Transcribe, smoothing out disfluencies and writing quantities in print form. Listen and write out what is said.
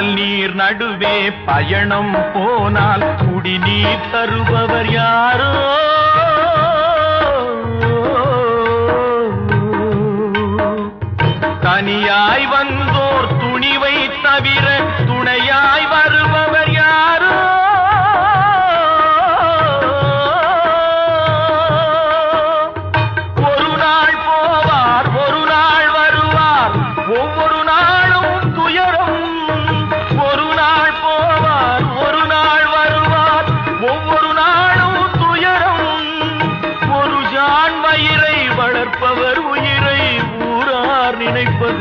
கடல் நீர் நடுவே பயணம் போனால் குடிநீர் தருபவர் யாரோ தனியாய் வந்தோர் துணிவை தவிர துணையாய் வருபவர் யாரோ